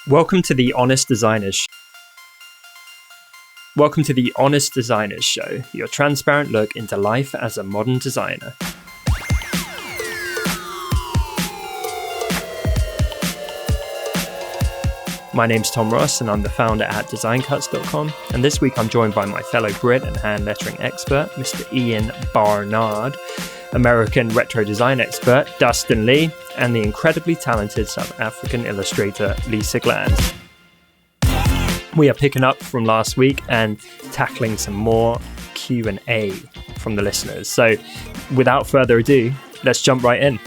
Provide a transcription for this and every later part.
Welcome to the Honest Designers. Welcome to the Honest Designers Show, your transparent look into life as a modern designer. My name's Tom Ross, and I'm the founder at designcuts.com. And this week I'm joined by my fellow Brit and hand lettering expert, Mr. Ian Barnard, American retro design expert, Dustin Lee, and the incredibly talented South African illustrator, Lisa Gland. We are picking up from last week and tackling some more Q&A from the listeners. So without further ado, let's jump right in.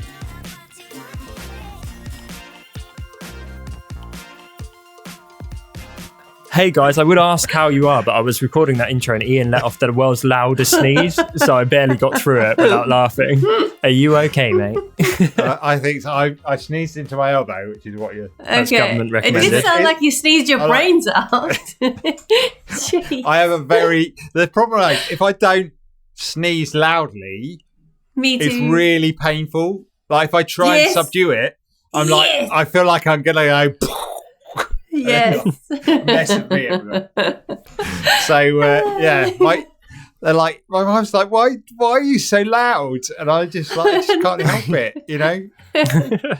Hey guys, I would ask how you are, but I was recording that intro and Ian let off the world's loudest sneeze, so I barely got through it without laughing. Are you okay, mate? I think so. I sneezed into my elbow, which is what you... That's government recommended. It didn't sound like you sneezed your brains out. I have a very... The problem is, if I don't sneeze loudly, Me too. it's really painful. Like, if I try and subdue it, I'm like, I feel like I'm going to go... Yes. mess with me everywhere. So yeah, they're like, my mum's like, why are you so loud? And I just can't help it, you know.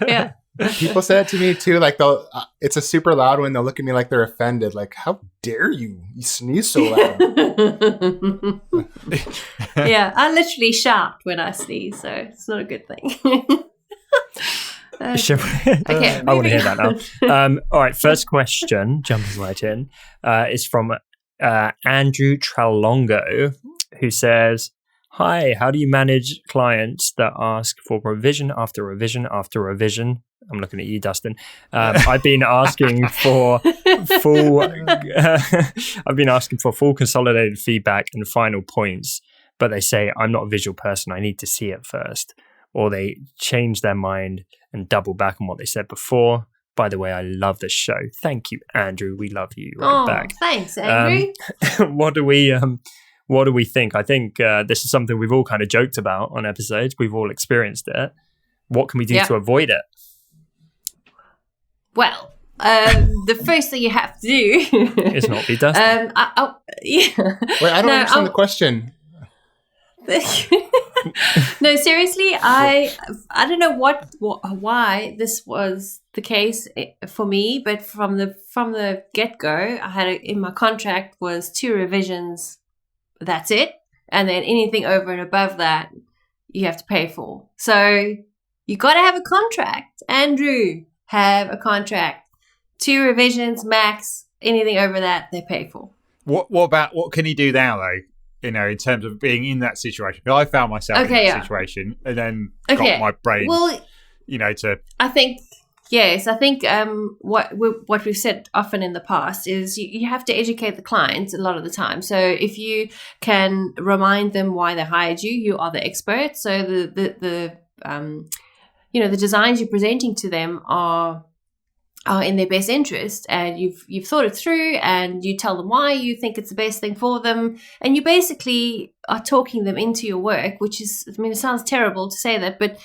Yeah. People say it to me too. Like it's a super loud one. They'll look at me like they're offended. Like, how dare you? You sneeze so loud. Yeah, I literally shout when I sneeze, so it's not a good thing. Okay, I want to hear that now. All right, first question, jumping right in, is from Andrew Tralongo, who says, "Hi, how do you manage clients that ask for revision after revision after revision?" I'm looking at you, Dustin. I've been asking for full. I've been asking for full consolidated feedback and final points, but they say I'm not a visual person. I need to see it first, or they change their mind and double back on what they said before. By the way, I love this show. Thank you, Andrew. We love you back. Thanks, Andrew. What do we think? I think this is something we've all kind of joked about on episodes. We've all experienced it. What can we do to avoid it? Well, the first thing you have to do is not be Dustin. Yeah. Wait, I don't understand the question. No, seriously, I don't know why this was the case for me, but from the get-go, I had in my contract was 2 revisions. That's it, and then anything over and above that, you have to pay for. So you got to have a contract, Andrew. Have a contract. 2 revisions max. Anything over that, they pay for. What can you do now though? You know, in terms of being in that situation. Because I found myself in that situation and then got my brain, to... I think what we've said often in the past is you have to educate the clients a lot of the time. So if you can remind them why they hired you, you are the expert. So the designs you're presenting to them are in their best interest, and you've thought it through, and you tell them why you think it's the best thing for them, and you basically are talking them into your work, which is, I mean, it sounds terrible to say that, but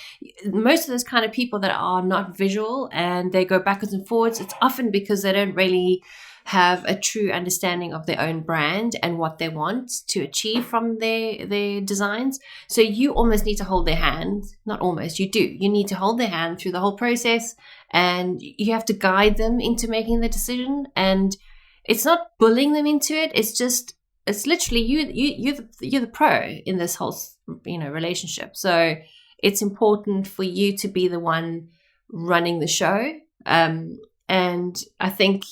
most of those kind of people that are not visual and they go backwards and forwards, it's often because they don't really have a true understanding of their own brand and what they want to achieve from their designs. So you almost need to hold their hand. Not almost, you do. You need to hold their hand through the whole process, and you have to guide them into making the decision. And it's not bullying them into it. It's literally you're the pro in this whole relationship. So it's important for you to be the one running the show. And I think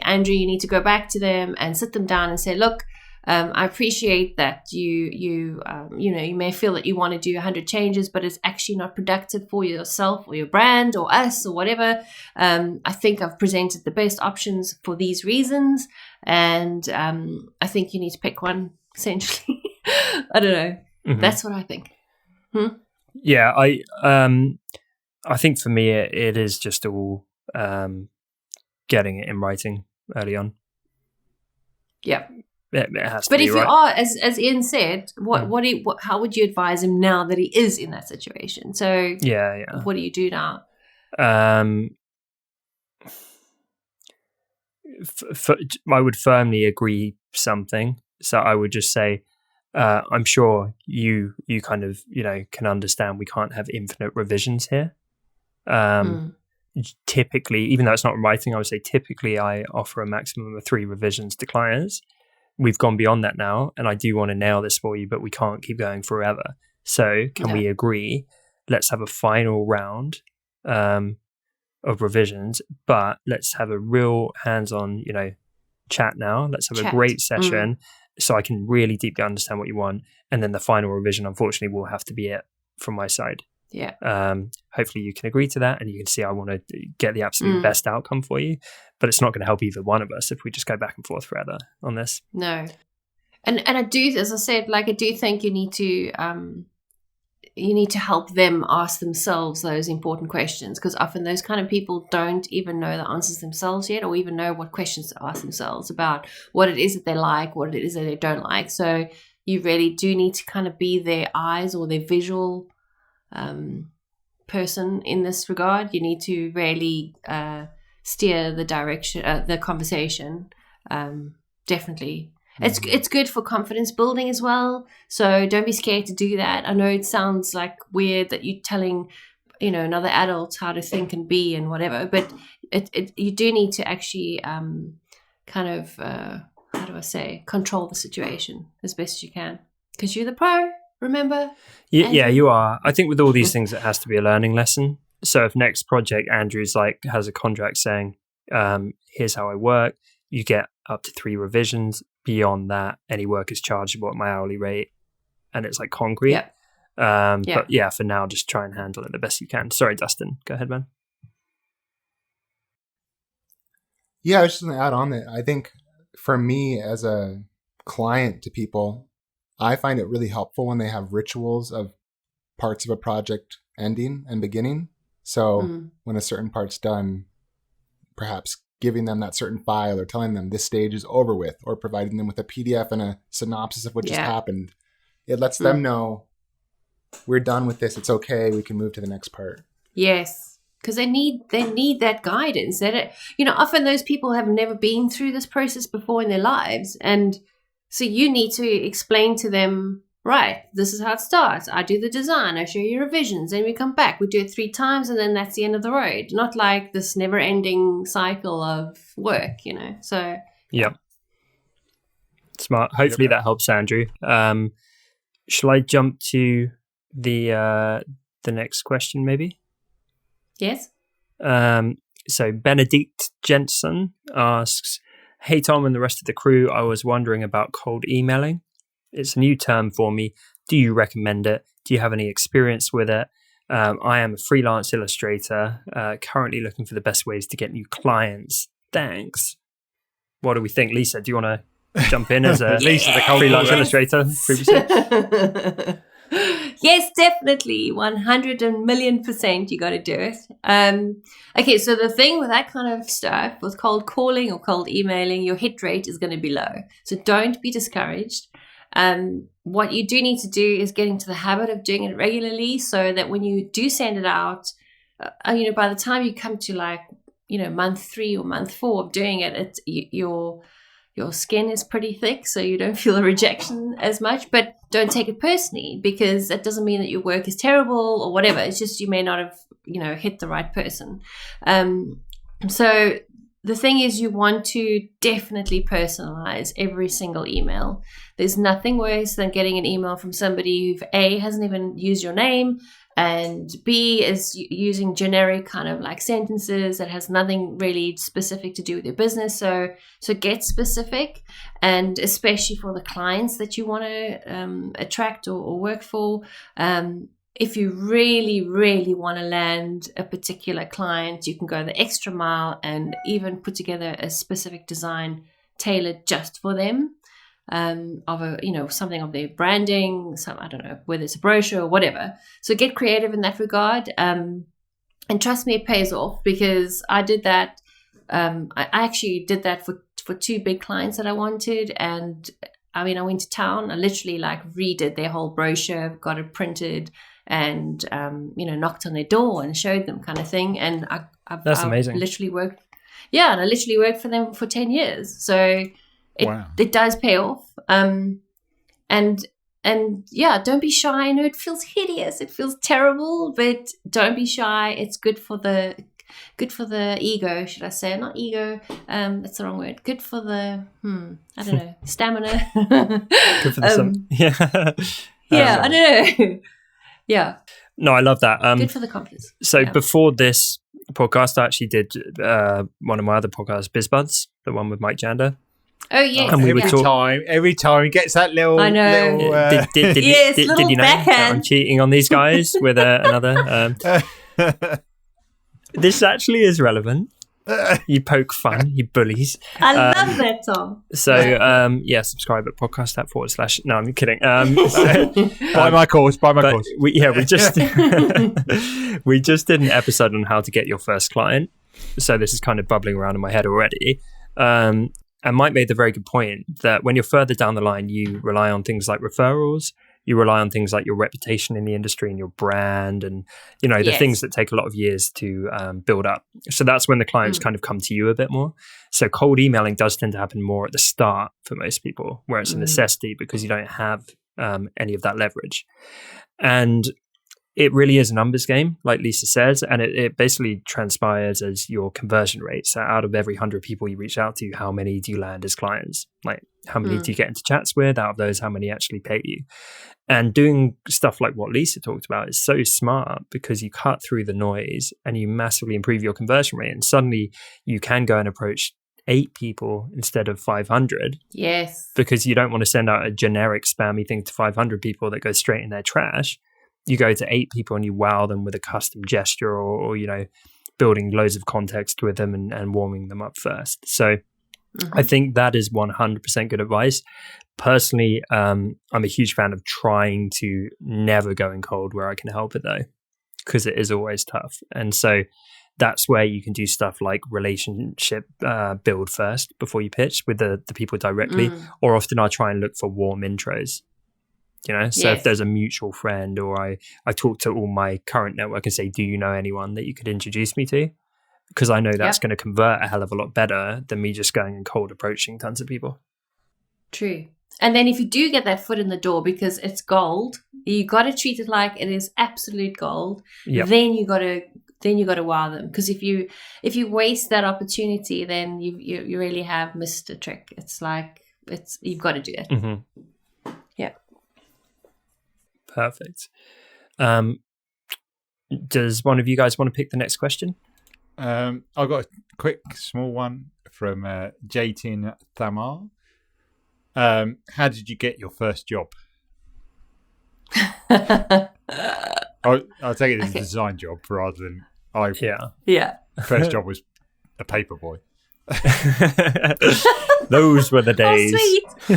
Andrew, you need to go back to them and sit them down and say, look, I appreciate that you may feel that you want to do 100 changes, but it's actually not productive for yourself or your brand or us or whatever. I think I've presented the best options for these reasons, and I think you need to pick one, essentially. I don't know. Mm-hmm. That's what I think. Yeah, I think for me it is just all getting it in writing early on. Yeah. It has to but be, if right? you are, as Ian said, how would you advise him now that he is in that situation? So yeah. What do you do now? I would firmly agree something. So I would just say, I'm sure you kind of, can understand we can't have infinite revisions here. Typically, even though it's not writing, I would say typically I offer a maximum of 3 revisions to clients. We've gone beyond that now, and I do want to nail this for you, but we can't keep going forever. So can we agree? Let's have a final round of revisions, but let's have a real hands-on, chat now. Let's have a great session so I can really deeply understand what you want. And then the final revision, unfortunately, will have to be it from my side. Yeah. Hopefully you can agree to that, and you can see I want to get the absolute best outcome for you, but it's not going to help either one of us if we just go back and forth forever on this. No. And I do, as I said, I do think you need to help them ask themselves those important questions, because often those kind of people don't even know the answers themselves yet, or even know what questions to ask themselves about what it is that they like, what it is that they don't like. So you really do need to kind of be their eyes or their visual person in this regard. You need to really steer the direction, the conversation. Definitely. It's good for confidence building as well. So don't be scared to do that. I know it sounds like weird that you're telling, another adult how to think and be and whatever, but you do need to actually kind of, how do I say, control the situation as best as you can, because you're the pro, remember? Yeah, you are. I think with all these things, it has to be a learning lesson. So if next project Andrew's has a contract saying, here's how I work, you get up to 3 revisions. Beyond that, any work is chargeable at my hourly rate, and it's concrete. Yep. But yeah, for now, just try and handle it the best you can. Sorry, Dustin. Go ahead, man. Yeah, I was just going to add on that. I think for me as a client to people, I find it really helpful when they have rituals of parts of a project ending and beginning. So when a certain part's done, perhaps giving them that certain file or telling them this stage is over with, or providing them with a PDF and a synopsis of what just happened. It lets them know we're done with this. It's okay. We can move to the next part. Yes. Because they need that guidance. That often those people have never been through this process before in their lives, and so you need to explain to them, right, this is how it starts. I do the design, I show you revisions, then we come back, we do it 3 times, and then that's the end of the road. Not like this never-ending cycle of work, So yeah, smart. Hopefully that helps, Andrew. Shall I jump to the next question, maybe? Yes. So Benedict Jensen asks, "Hey Tom and the rest of the crew, I was wondering about cold emailing. It's a new term for me. Do you recommend it? Do you have any experience with it? I am a freelance illustrator, currently looking for the best ways to get new clients. Thanks." What do we think? Lisa, do you want to jump in as a freelance illustrator previously? Yes, definitely. 100,000,000% you got to do it. Okay, so the thing with that kind of stuff, with cold calling or cold emailing, your hit rate is going to be low. So don't be discouraged. What you do need to do is get into the habit of doing it regularly, so that when you do send it out, by the time you come to month 3 or month 4 of doing it, your skin is pretty thick, so you don't feel the rejection as much. But don't take it personally, because that doesn't mean that your work is terrible or whatever. It's just you may not have hit the right person. So the thing is, you want to definitely personalize every single email. There's nothing worse than getting an email from somebody who A, hasn't even used your name, and B, is using generic kind of sentences that has nothing really specific to do with your business. So get specific, and especially for the clients that you want to attract or work for. If you really, really want to land a particular client, you can go the extra mile and even put together a specific design tailored just for them, of something of their branding, I don't know, whether it's a brochure or whatever. So get creative in that regard. And trust me, it pays off, because I did that. I actually did that for 2 big clients that I wanted. And I went to town. I literally redid their whole brochure, got it printed, and knocked on their door and showed them, kind of thing. And that's amazing. Literally worked yeah, and I literally worked for them for 10 years. So it does pay off. And yeah, don't be shy. I know it feels hideous. It feels terrible, but don't be shy. It's good for the ego, should I say? Not ego. That's the wrong word. Good for the I don't know, stamina. Good for the yeah, I don't know. Yeah. No, I love that. Good for the confidence. So before this podcast, I actually did one of my other podcasts, BizBuds, the one with Mike Jander. Oh yeah, and we every time he gets that little. I know. Did you know that I'm cheating on these guys with another? This actually is relevant. You poke fun, you bullies. I love that, Tom. So subscribe at podcast.com/. No, I'm kidding. Buy my course. We just did an episode on how to get your first client. So this is kind of bubbling around in my head already. And Mike made the very good point that when you're further down the line, you rely on things like referrals. You rely on things like your reputation in the industry and your brand and, the things that take a lot of years to build up. So that's when the clients kind of come to you a bit more. So cold emailing does tend to happen more at the start for most people, where it's a necessity because you don't have any of that leverage. And it really is a numbers game, like Lisa says, and it basically transpires as your conversion rate. So out of every 100 people you reach out to, how many do you land as clients? Like how many do you get into chats with? Out of those, how many actually pay you? And doing stuff like what Lisa talked about is so smart because you cut through the noise and you massively improve your conversion rate. And suddenly you can go and approach 8 people instead of 500. Yes. Because you don't want to send out a generic spammy thing to 500 people that goes straight in their trash. You go to 8 people and you wow them with a custom gesture or building loads of context with them and warming them up first. So I think that is 100% good advice. Personally, I'm a huge fan of trying to never go in cold where I can help it though, because it is always tough. And so that's where you can do stuff like relationship build first before you pitch with the people directly. Or often I'll try and look for warm intros. So if there's a mutual friend or I talk to all my current network and say, do you know anyone that you could introduce me to? Because I know that's going to convert a hell of a lot better than me just going and cold approaching tons of people. True. And then if you do get that foot in the door because it's gold, you got to treat it like it is absolute gold. Yep. Then you got to wow them, because if you waste that opportunity, then you really have missed a trick. It's like you've got to do it. Mm-hmm. Yeah. Perfect. Does one of you guys want to pick the next question? I've got a quick, small one from Jatin Thamar. How did you get your first job? I'll take it as a design job rather than first job was a paper boy. Those were the days. Oh,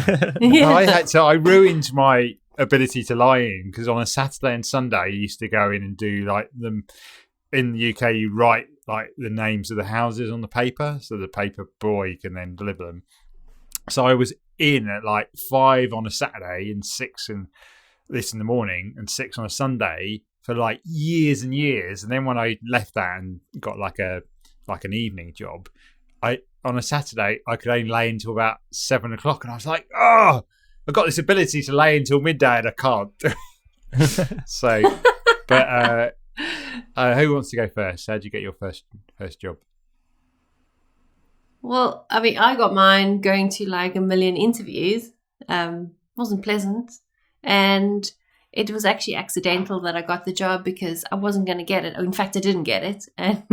sweet. I ruined my ability to lie in because on a Saturday and Sunday I used to go in and do like them. In the UK, you write like the names of the houses on the paper, so the paper boy can then deliver them. So I was in at like 5 on a Saturday and 6 in the morning and 6 on a Sunday for like years and years. And then when I left that and got like an evening job, on a Saturday I could only lay until about 7 o'clock, and I was like, oh, I've got this ability to lay until midday and I can't. So, but who wants to go first? How did you get your first job? Well, I mean, I got mine going to like a million interviews. Wasn't pleasant. And it was actually accidental that I got the job because I wasn't going to get it. In fact, I didn't get it. And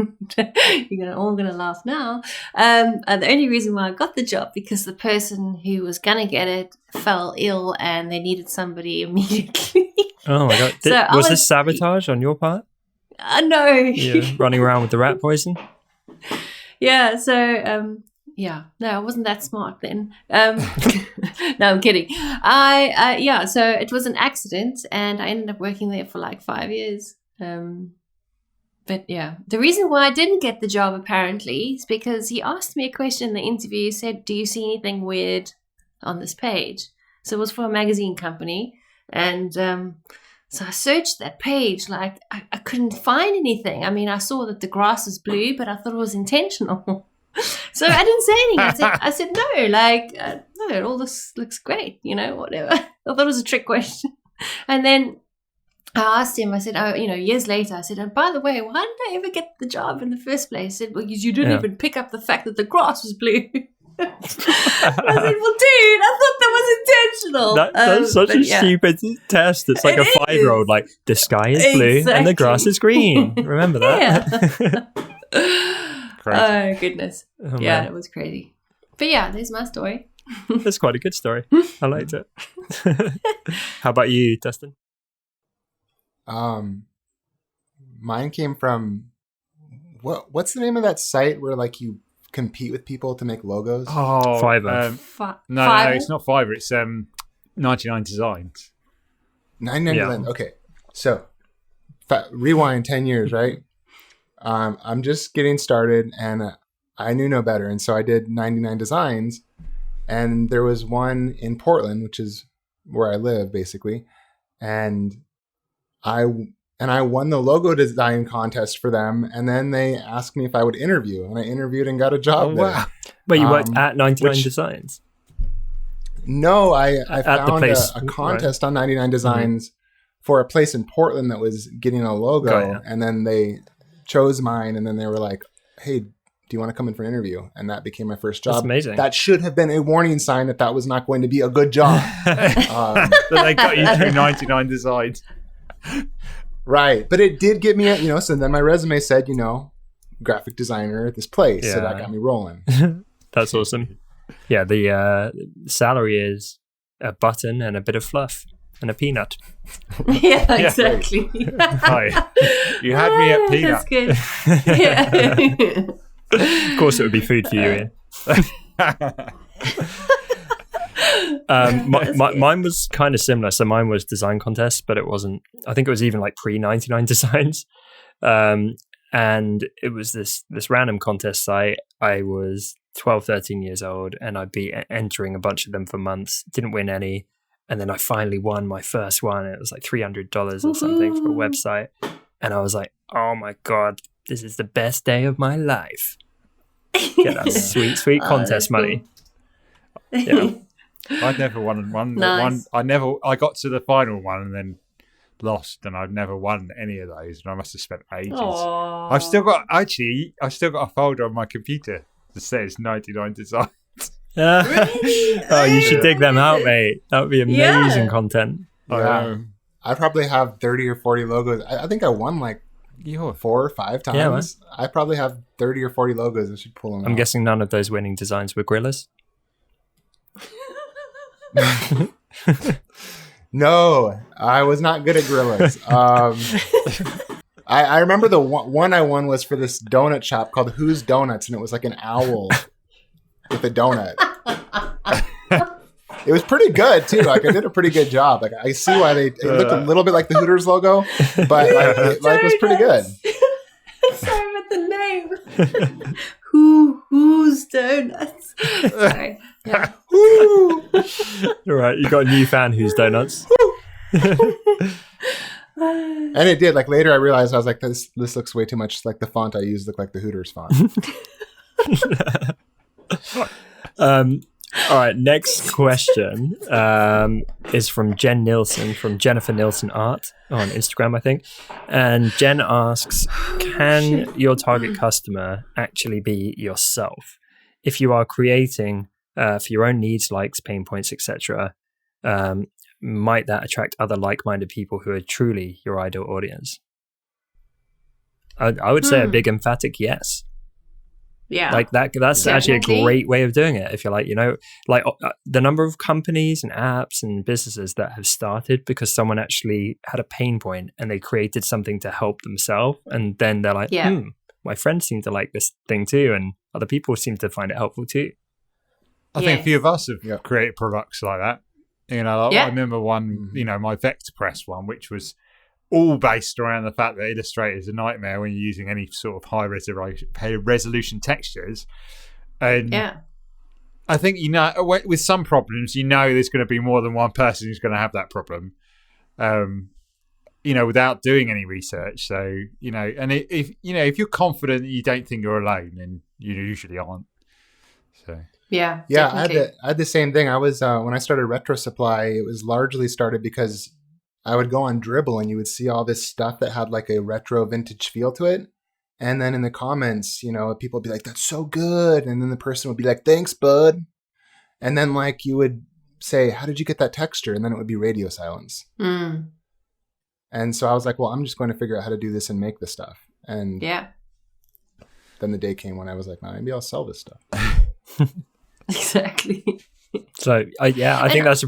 you're all going to laugh now. And the only reason why I got the job because the person who was going to get it fell ill and they needed somebody immediately. Oh my God. Was this sabotage on your part? No. Yeah, running around with the rat poison? Yeah, so no, I wasn't that smart then. No, I'm kidding. So it was an accident and I ended up working there for like 5 years. But yeah, the reason why I didn't get the job apparently is because he asked me a question in the interview. He said, do you see anything weird on this page? So it was for a magazine company. And so I searched that page, like I couldn't find anything. I mean, I saw that the grass was blue, but I thought it was intentional. So I didn't say anything. I said no, like no, it all looks great, whatever. I thought it was a trick question. And then I asked him, I said, years later, I said, and by the way, why did I ever get the job in the first place? He said, well, because you didn't even pick up the fact that the grass was blue. I said, well, dude, I thought that was intentional. That's such a stupid test. It's like a 5-year-old, like, the sky is blue and the grass is green. Remember that? Oh, goodness. Oh, yeah, man. it was crazy. But yeah, there's my story. That's quite a good story. I liked it. How about you, Dustin? Mine came from what's the name of that site where like you compete with people to make logos? Oh, Fiverr. No, it's not Fiverr. It's 99 Designs. 99 Yeah. Designs. Okay, so rewind 10 years, right? I'm just getting started, and I knew no better, and so I did 99 Designs, and there was one in Portland, which is where I live, basically, and I won the logo design contest for them, and then they asked me if I would interview, and I interviewed and got a job there. Wait, you worked at 99 which- Designs? No, I the found place, a contest on 99 Designs for a place in Portland that was getting a logo, Got ya. and then they chose mine, and then they were like, hey, do you want to come in for an interview? And that became my first job. That's amazing. That should have been a warning sign that was not going to be a good job. So they got you through 99 Designs. Right. But it did get me, so then my resume said, graphic designer at this place. So that Yeah. got me rolling. That's awesome. Yeah, the salary is a button and a bit of fluff and a peanut. Yeah, exactly. Hi. You had me at Peanut. That's good. Yeah. Of course, it would be food for you, Ian. Mine was kind of similar. So mine was design contest, but it wasn't. I think it was even like pre-99 Designs, and it was this random contest site. I was 12, 13 years old, and I'd be entering a bunch of them for months. Didn't win any, and then I finally won my first one. And it was like $300 or something for a website, and I was like, "Oh my god, this is the best day of my life!" Get that sweet contest that's money. cool. Yeah. I never won one. Nice. I got to the final one and then lost, and I've never won any of those. And I must have spent ages. Aw. I've still got a folder on my computer that says 99 Designs. Really? Oh, you should dig them out, mate. That would be amazing Yeah. content. Yeah. I probably have 30 or 40 logos. I think I won like You're 4 or 5 times. Yeah, man. I probably have 30 or 40 logos. I should pull them I'm out. guessing none of those winning designs were gorillas. No, I was not good at gorillas. I remember the one I won was for this donut shop called Who's Donuts, and it was like an owl with a donut. It was pretty good too. Like I did a pretty good job. Like I see why it looked a little bit like the Hooters logo, but it was pretty good. Sorry about the name. Who's donuts? Sorry. Yeah. All right, you got a new fan who's donuts. And it did. Like later, I realized I was like, this looks way too much like the font I use. Look like the Hooters font. All right, next question is from Jen Nielsen, from Jennifer Nielsen Art on Instagram, I think. And Jen asks, can your target customer actually be yourself? If you are creating for your own needs, likes, pain points, etc., might that attract other like-minded people who are truly your ideal audience? I would say a big emphatic yes. Yeah. Like that's actually a Definitely. great way of doing it. If you're like, like the number of companies and apps and businesses that have started because someone actually had a pain point and they created something to help themselves, and then they're like, Yeah. my friends seem to like this thing too, and other people seem to find it helpful too. I think a Yes. few of us have Yeah. created products like that. Like, Yeah. I remember one, my Vector Press one, which was all based around the fact that Illustrator is a nightmare when you're using any sort of high resolution textures. And Yeah. I think, with some problems, there's going to be more than one person who's going to have that problem. without doing any research. So, and if you're confident that you don't think you're alone, then you usually aren't. So. Yeah. I had the same thing. I was when I started Retro Supply, it was largely started because I would go on Dribbble and you would see all this stuff that had like a retro vintage feel to it. And then in the comments, people would be like, "That's so good." And then the person would be like, "Thanks, bud." And then like you would say, "How did you get that texture?" And then it would be radio silence. Mm. And so I was like, well, I'm just going to figure out how to do this and make this stuff. And then the day came when I was like, maybe I'll sell this stuff. Exactly. So I think that's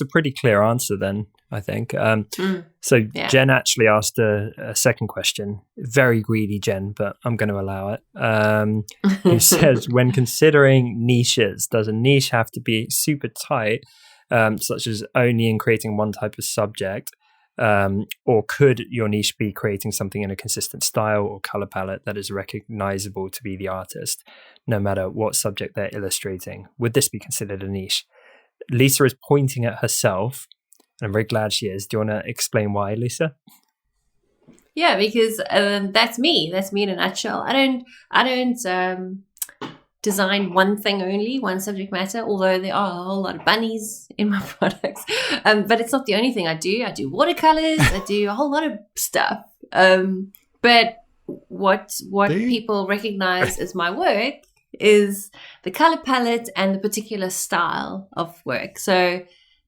a pretty clear answer then, I think. So Jen actually asked a second question, very greedy Jen, but I'm going to allow it. Who says, when considering niches, does a niche have to be super tight, such as only in creating one type of subject? Or could your niche be creating something in a consistent style or color palette that is recognizable to be the artist, no matter what subject they're illustrating? Would this be considered a niche? Lisa is pointing at herself, and I'm very glad she is. Do you want to explain why, Lisa? Yeah, because that's me. That's me in a nutshell. I don't design one thing only, one subject matter, although there are a whole lot of bunnies in my products. But it's not the only thing I do. I do watercolors. I do a whole lot of stuff. But what people recognize as my work is the color palette and the particular style of work. So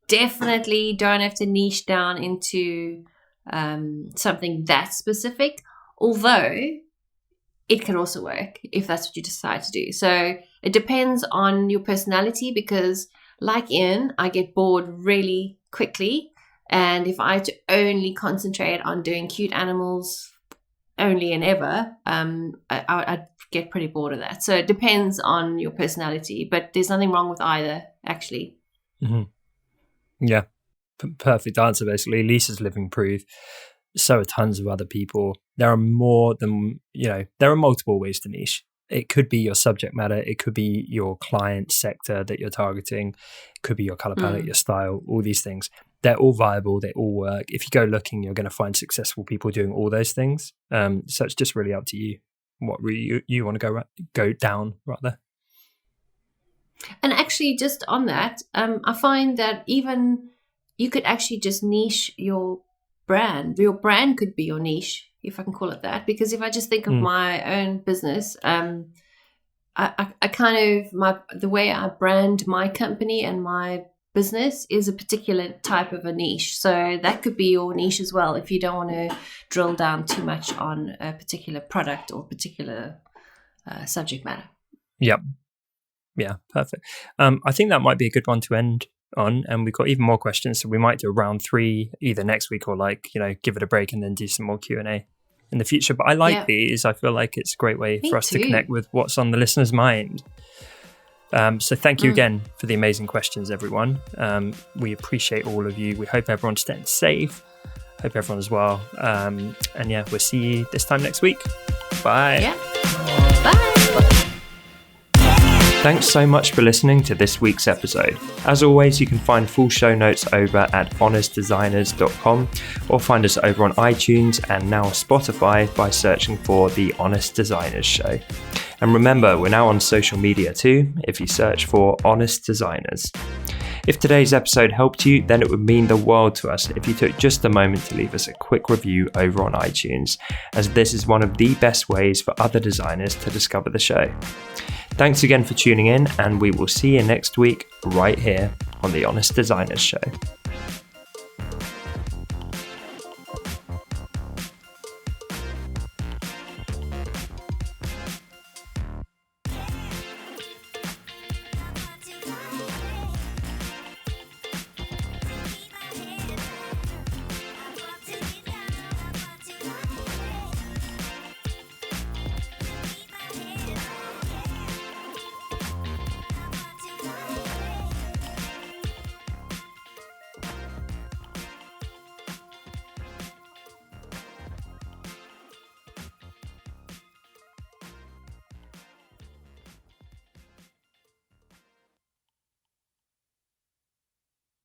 definitely don't have to niche down into something that specific, although it can also work if that's what you decide to do. So it depends on your personality, because like Ian, I get bored really quickly. And if I had to only concentrate on doing cute animals only and ever, I'd get pretty bored of that. So it depends on your personality, but there's nothing wrong with either, actually. Mm-hmm. Yeah, perfect answer, basically. Lisa's living proof. So are tons of other people. There are more than, there are multiple ways to niche. It could be your subject matter. It could be your client sector that you're targeting. It could be your color palette, your style, all these things. They're all viable. They all work. If you go looking, you're going to find successful people doing all those things. So it's just really up to you what you want to go down, rather. And actually, just on that, I find that even you could actually just niche your brand. Your brand could be your niche, if I can call it that. Because if I just think of my own business, I kind of, the way I brand my company and my business is a particular type of a niche. So that could be your niche as well, if you don't want to drill down too much on a particular product or particular subject matter. Yep. Yeah, perfect. I think that might be a good one to end on, and we've got even more questions, so we might do a round 3 either next week or give it a break and then do some more Q&A in the future. But I like these. I feel like it's a great way for us to connect with what's on the listener's mind. So thank you again for the amazing questions, everyone. We appreciate all of you. We hope everyone's staying safe. Hope everyone as well. And we'll see you this time next week. Bye. Bye. Thanks so much for listening to this week's episode. As always, you can find full show notes over at honestdesigners.com or find us over on iTunes and now Spotify by searching for The Honest Designers Show. And remember, we're now on social media too, if you search for Honest Designers. If today's episode helped you, then it would mean the world to us if you took just a moment to leave us a quick review over on iTunes, as this is one of the best ways for other designers to discover the show. Thanks again for tuning in, and we will see you next week right here on The Honest Designers Show.